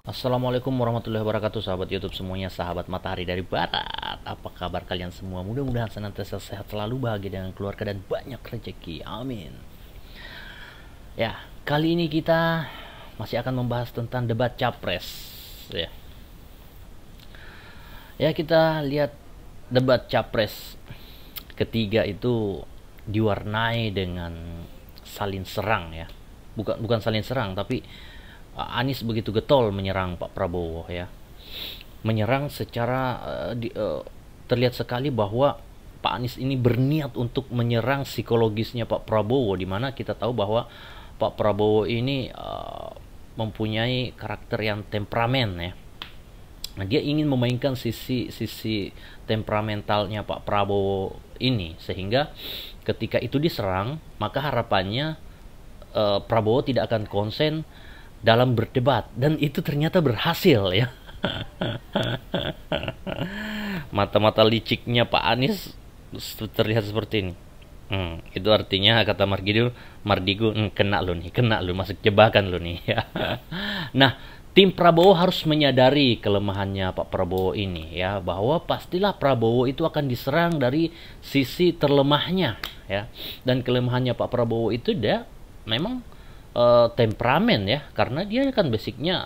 Assalamualaikum warahmatullahi wabarakatuh, sahabat YouTube semuanya, sahabat Matahari dari Barat. Apa kabar kalian semua? Mudah-mudahan senantiasa sehat, selalu bahagia dengan keluarga dan banyak rezeki. Amin. Ya, kali ini kita masih akan membahas tentang debat capres. Ya, kita lihat debat capres ketiga itu diwarnai dengan saling serang ya. Bukan saling serang, tapi Anies begitu getol menyerang Pak Prabowo ya. Menyerang secara terlihat sekali bahwa Pak Anies ini berniat untuk menyerang psikologisnya Pak Prabowo, di mana kita tahu bahwa Pak Prabowo ini mempunyai karakter yang temperamen ya. Nah, dia ingin memainkan sisi temperamentalnya Pak Prabowo ini, sehingga ketika itu diserang, maka harapannya Prabowo tidak akan konsen dalam berdebat, dan itu ternyata berhasil ya. Mata-mata liciknya Pak Anies terlihat seperti ini. Itu artinya kata Mardigu, kena lu masuk jebakan lu nih ya. Nah, tim Prabowo harus menyadari kelemahannya Pak Prabowo ini ya, bahwa pastilah Prabowo itu akan diserang dari sisi terlemahnya ya. Dan kelemahannya Pak Prabowo itu dia memang temperamen ya, karena dia kan basicnya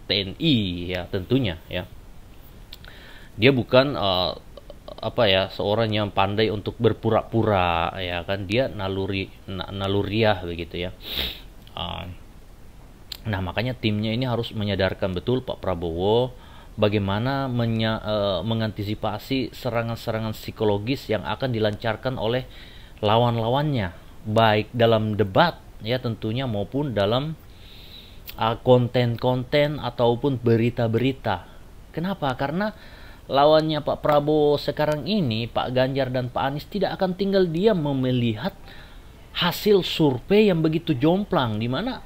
TNI ya, tentunya ya. Dia bukan seorang yang pandai untuk berpura-pura ya kan, dia naluriah begitu ya. Nah, makanya timnya ini harus menyadarkan betul Pak Prabowo bagaimana mengantisipasi serangan-serangan psikologis yang akan dilancarkan oleh lawan-lawannya, baik dalam debat ya tentunya, maupun dalam konten-konten ataupun berita-berita. Kenapa? Karena lawannya Pak Prabowo sekarang ini, Pak Ganjar dan Pak Anies, tidak akan tinggal diam melihat hasil survei yang begitu jomplang, di mana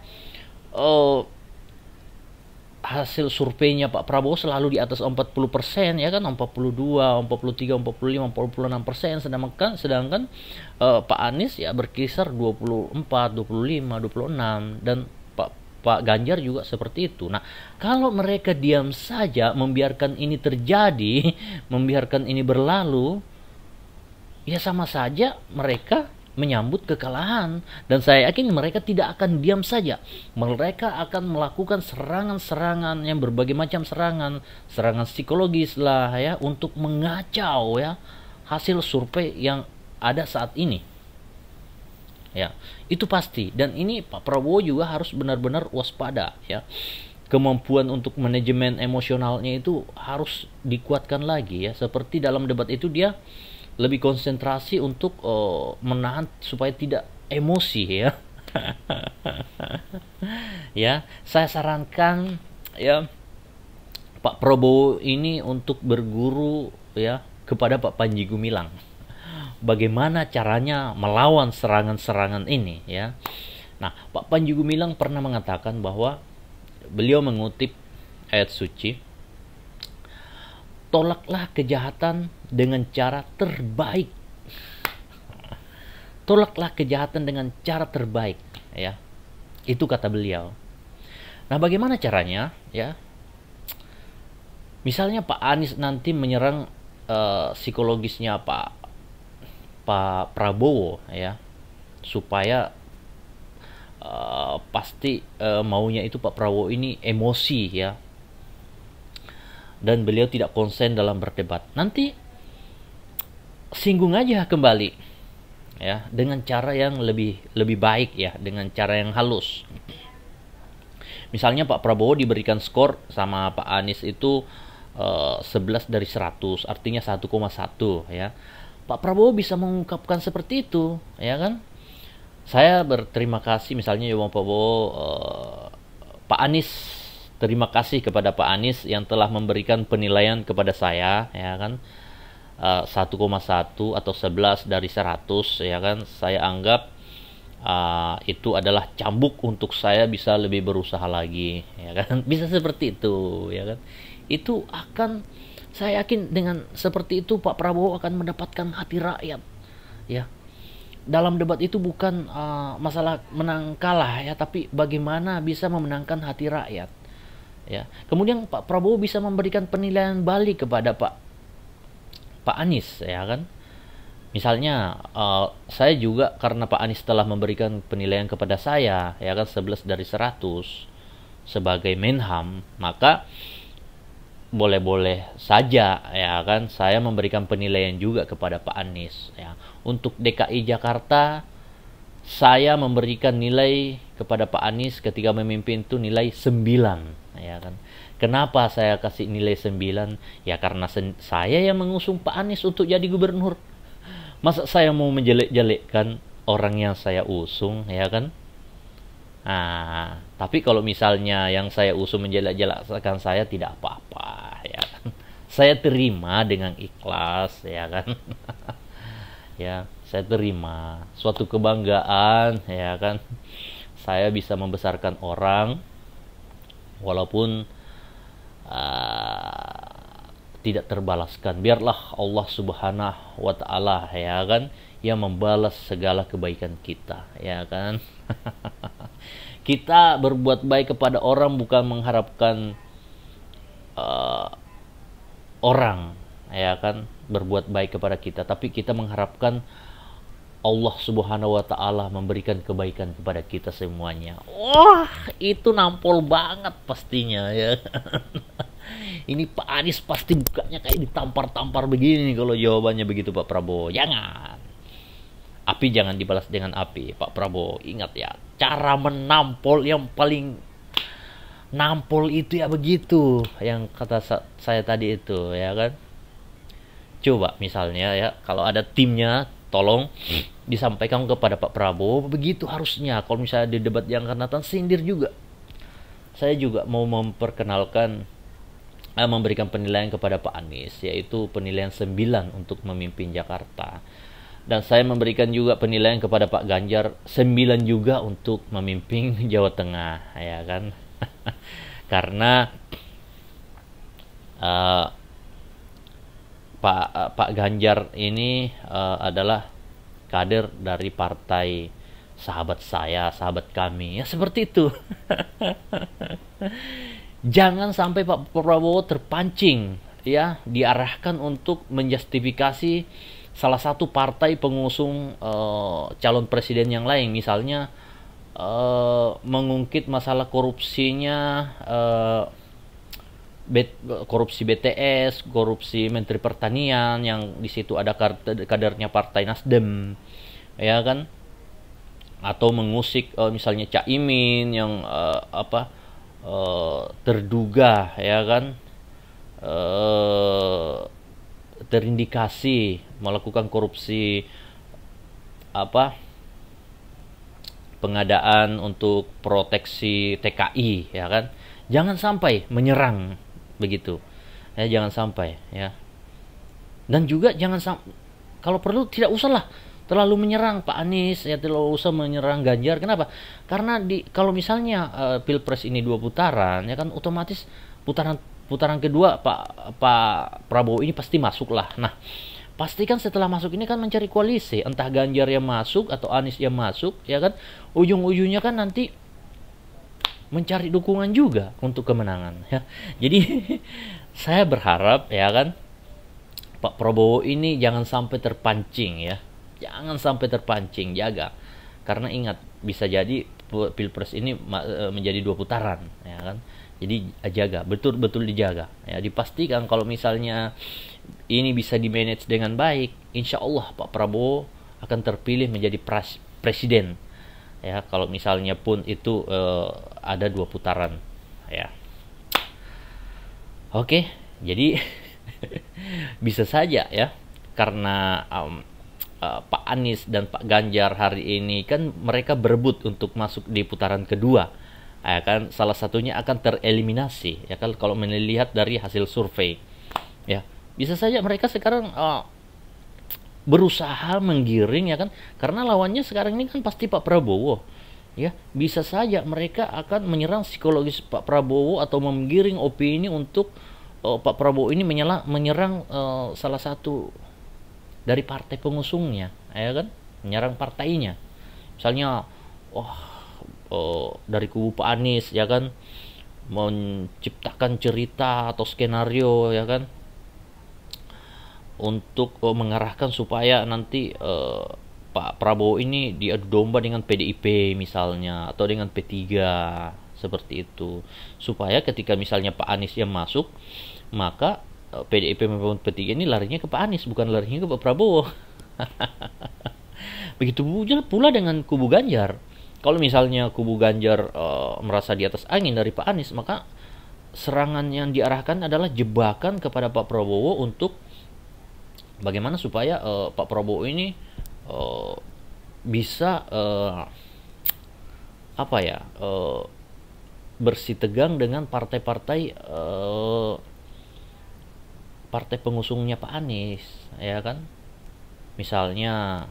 hasil surveinya Pak Prabowo selalu di atas 40% ya kan, 42, 43, 45, 46%, sedangkan Pak Anies ya berkisar 24, 25, 26, dan Pak Ganjar juga seperti itu. Nah, kalau mereka diam saja membiarkan ini terjadi, membiarkan ini berlalu, ya sama saja mereka menyambut kekalahan, dan saya yakin mereka tidak akan diam saja. Mereka akan melakukan serangan-serangan yang berbagai macam serangan psikologis lah ya, untuk mengacau ya hasil survei yang ada saat ini. Ya, itu pasti, dan ini Pak Prabowo juga harus benar-benar waspada ya. Kemampuan untuk manajemen emosionalnya itu harus dikuatkan lagi ya. Seperti dalam debat itu dia lebih konsentrasi untuk menahan supaya tidak emosi ya. Ya, saya sarankan ya Pak Prabowo ini untuk berguru ya kepada Pak Panji Gumilang. Bagaimana caranya melawan serangan-serangan ini ya. Nah, Pak Panji Gumilang pernah mengatakan bahwa beliau mengutip ayat suci, tolaklah kejahatan dengan cara terbaik. Tolaklah kejahatan dengan cara terbaik ya. Itu kata beliau. Nah, bagaimana caranya ya? Misalnya Pak Anies nanti menyerang psikologisnya Pak Prabowo ya, supaya pasti maunya itu Pak Prabowo ini emosi ya, dan beliau tidak konsen dalam berdebat. Nanti singgung aja kembali ya, dengan cara yang lebih baik ya, dengan cara yang halus. Misalnya Pak Prabowo diberikan skor sama Pak Anies itu 11 dari 100, artinya 1,1 ya. Pak Prabowo bisa mengungkapkan seperti itu ya kan. Saya berterima kasih misalnya ya Pak Prabowo, Pak Anies, terima kasih kepada Pak Anies yang telah memberikan penilaian kepada saya ya kan, 1,1 atau 11 dari 100 ya kan. Saya anggap itu adalah cambuk untuk saya bisa lebih berusaha lagi ya kan. Bisa seperti itu ya kan. Itu akan, saya yakin dengan seperti itu Pak Prabowo akan mendapatkan hati rakyat ya. Dalam debat itu bukan masalah menang kalah ya, tapi bagaimana bisa memenangkan hati rakyat. ya. Kemudian Pak Prabowo bisa memberikan penilaian balik kepada Pak Anies, ya kan. Misalnya saya juga, karena Pak Anies telah memberikan penilaian kepada saya, ya kan, 11 dari 100 sebagai Menham, maka boleh-boleh saja, ya kan, saya memberikan penilaian juga kepada Pak Anies, ya. Untuk DKI Jakarta, saya memberikan nilai kepada Pak Anies ketika memimpin itu nilai 9, ya kan. Kenapa saya kasih nilai 9? Ya karena saya yang mengusung Pak Anies untuk jadi gubernur. Masa saya mau menjelek-jelekkan orang yang saya usung, ya kan? Nah, tapi kalau misalnya yang saya usung menjelek-jelekkan saya, tidak apa-apa, ya kan? Saya terima dengan ikhlas, ya kan? Ya, saya terima. Suatu kebanggaan, ya kan? Saya bisa membesarkan orang walaupun tidak terbalaskan. Biarlah Allah Subhanahu wa taala, ya kan, yang membalas segala kebaikan kita, ya kan. Kita berbuat baik kepada orang bukan mengharapkan orang, ya kan, berbuat baik kepada kita, tapi kita mengharapkan Allah Subhanahu wa taala memberikan kebaikan kepada kita semuanya. Wah, itu nampol banget pastinya, ya. Ini Pak Anies pasti bukanya kayak ditampar-tampar begini kalau jawabannya begitu Pak Prabowo. Jangan. Api jangan dibalas dengan api, Pak Prabowo. Ingat ya, cara menampol yang paling nampol itu ya begitu, yang kata saya tadi itu, ya kan. Coba misalnya ya, kalau ada timnya, tolong disampaikan kepada Pak Prabowo, begitu harusnya. Kalau misalnya di debat yang akan datang, sindir juga. Saya juga mau memperkenalkan, memberikan penilaian kepada Pak Anies, yaitu penilaian 9 untuk memimpin Jakarta. Dan saya memberikan juga penilaian kepada Pak Ganjar 9 juga untuk memimpin Jawa Tengah, ya kan. Karena Pak Ganjar ini adalah kader dari partai sahabat saya, sahabat kami, ya seperti itu. Jangan sampai Pak Prabowo terpancing, ya, diarahkan untuk menjustifikasi salah satu partai pengusung calon presiden yang lain, misalnya mengungkit masalah korupsinya, korupsi BTS, korupsi Menteri Pertanian, yang di situ ada kadernya Partai Nasdem, ya kan, atau mengusik misalnya Caimin yang terduga, ya kan, terindikasi melakukan korupsi pengadaan untuk proteksi TKI, ya kan. Jangan sampai menyerang begitu, ya, jangan sampai, ya. Dan juga jangan kalau perlu tidak usahlah terlalu menyerang Pak Anies, ya, terlalu usah menyerang Ganjar. Kenapa? Karena kalau misalnya Pilpres ini 2 putaran, ya kan, otomatis putaran kedua Pak Prabowo ini pasti masuk lah. Nah, pastikan setelah masuk ini kan mencari koalisi, entah Ganjar yang masuk atau Anies yang masuk, ya kan. Ujung-ujungnya kan nanti mencari dukungan juga untuk kemenangan, ya. Jadi saya berharap, ya kan, Pak Prabowo ini jangan sampai terpancing, ya. Jangan sampai terpancing, jaga. Karena ingat, bisa jadi Pilpres ini menjadi 2 putaran, ya kan. Jadi jaga, betul-betul dijaga, ya. Dipastikan kalau misalnya ini bisa di-manage dengan baik, insya Allah Pak Prabowo akan terpilih menjadi presiden, ya. Kalau misalnya pun itu ada 2 putaran, ya. Oke, jadi bisa saja, ya, karena Pak Anies dan Pak Ganjar hari ini kan mereka berebut untuk masuk di putaran kedua, ya kan. Salah satunya akan tereliminasi, ya kan, kalau melihat dari hasil survei, ya. Bisa saja mereka sekarang berusaha menggiring, ya kan, karena lawannya sekarang ini kan pasti Pak Prabowo, ya. Bisa saja mereka akan menyerang psikologis Pak Prabowo atau menggiring opini untuk Pak Prabowo ini menyerang salah satu dari partai pengusungnya, ya kan, menyerang partainya. Misalnya dari kubu Pak Anies, ya kan, menciptakan cerita atau skenario, ya kan, untuk mengarahkan supaya nanti Pak Prabowo ini diadu domba dengan PDIP misalnya, atau dengan P3, seperti itu, supaya ketika misalnya Pak Anies yang masuk, maka PDIP maupun P3 ini larinya ke Pak Anies, bukan larinya ke Pak Prabowo. Begitu pula dengan kubu Ganjar. Kalau misalnya kubu Ganjar merasa di atas angin dari Pak Anies, maka serangan yang diarahkan adalah jebakan kepada Pak Prabowo untuk bagaimana supaya Pak Prabowo ini bisa bersitegang dengan partai-partai partai pengusungnya Pak Anies, ya kan? Misalnya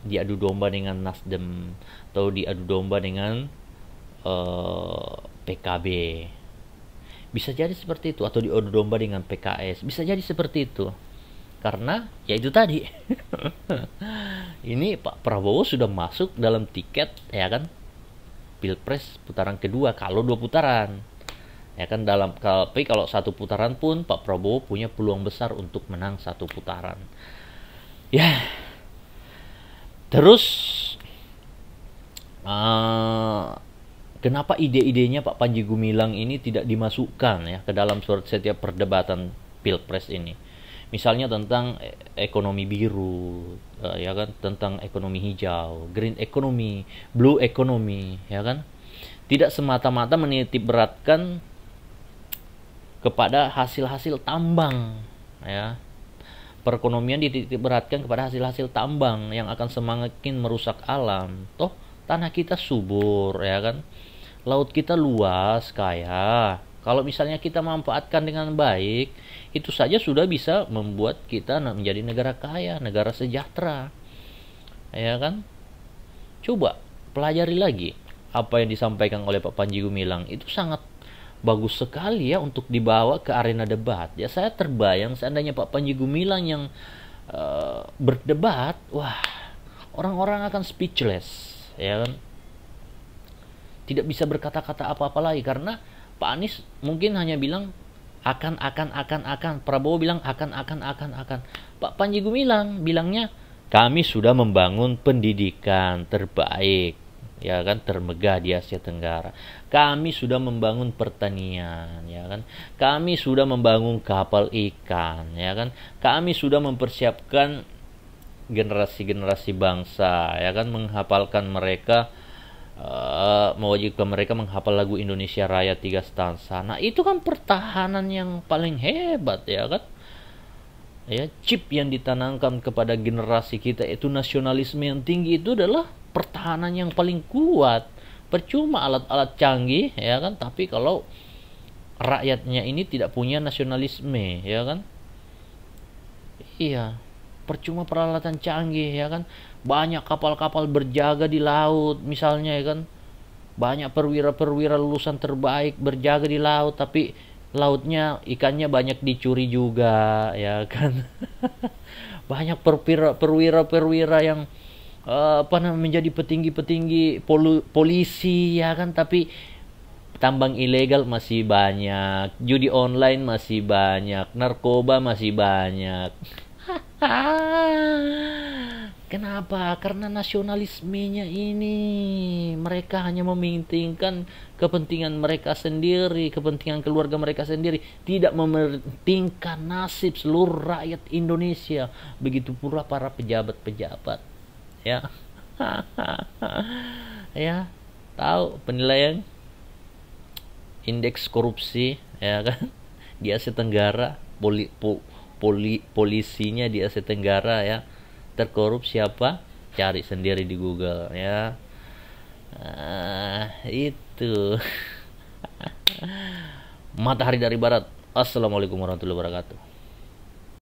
diadu domba dengan Nasdem, atau diadu domba dengan PKB, bisa jadi seperti itu, atau diadu domba dengan PKS, bisa jadi seperti itu. Karena ya itu tadi, ini Pak Prabowo sudah masuk dalam tiket, ya kan, Pilpres putaran kedua, kalau 2 putaran, ya kan. Tapi kalau 1 putaran pun Pak Prabowo punya peluang besar untuk menang 1 putaran. Ya, terus kenapa ide-idenya Pak Panji Gumilang ini tidak dimasukkan ya ke dalam setiap perdebatan Pilpres ini? Misalnya tentang ekonomi biru, ya kan, tentang ekonomi hijau, green economy, blue economy, ya kan. Tidak semata-mata menitik beratkan kepada hasil-hasil tambang, ya. Perekonomian dititik beratkan kepada hasil-hasil tambang yang akan semakin merusak alam. Toh tanah kita subur, ya kan. Laut kita luas, kaya. Kalau misalnya kita manfaatkan dengan baik, itu saja sudah bisa membuat kita menjadi negara kaya, negara sejahtera, ya kan. Coba pelajari lagi apa yang disampaikan oleh Pak Panji Gumilang, itu sangat bagus sekali ya untuk dibawa ke arena debat. Ya, saya terbayang seandainya Pak Panji Gumilang yang berdebat, wah, orang-orang akan speechless, ya kan. Tidak bisa berkata-kata apa-apa lagi, karena Pak Anies mungkin hanya bilang akan. Prabowo bilang akan. Pak Panji Gumilang bilangnya kami sudah membangun pendidikan terbaik, ya kan, termegah di Asia Tenggara. Kami sudah membangun pertanian, ya kan. Kami sudah membangun kapal ikan, ya kan. Kami sudah mempersiapkan generasi-generasi bangsa, ya kan, menghafalkan mereka, mewajibkan mereka menghafal lagu Indonesia Raya 3 stansa. Nah, itu kan pertahanan yang paling hebat, ya kan. Ya, chip yang ditanamkan kepada generasi kita itu nasionalisme yang tinggi, itu adalah pertahanan yang paling kuat. Percuma alat-alat canggih, ya kan, tapi kalau rakyatnya ini tidak punya nasionalisme, ya kan. Iya, percuma peralatan canggih, ya kan. Banyak kapal-kapal berjaga di laut misalnya, ya kan. Banyak perwira-perwira lulusan terbaik berjaga di laut, tapi lautnya ikannya banyak dicuri juga, ya kan. Banyak perwira-perwira yang menjadi petinggi-petinggi polisi, ya kan, tapi tambang ilegal masih banyak, judi online masih banyak, narkoba masih banyak. Kenapa? Karena nasionalismenya ini, mereka hanya mementingkan kepentingan mereka sendiri, kepentingan keluarga mereka sendiri, tidak mementingkan nasib seluruh rakyat Indonesia. Begitu pula para pejabat-pejabat, ya. Ya, tahu penilaian indeks korupsi, ya kan, di Asia Tenggara, polisinya di Asia Tenggara, ya, terkorup siapa? Cari sendiri di Google, ya. Itu. Matahari dari Barat. Assalamualaikum warahmatullahi wabarakatuh.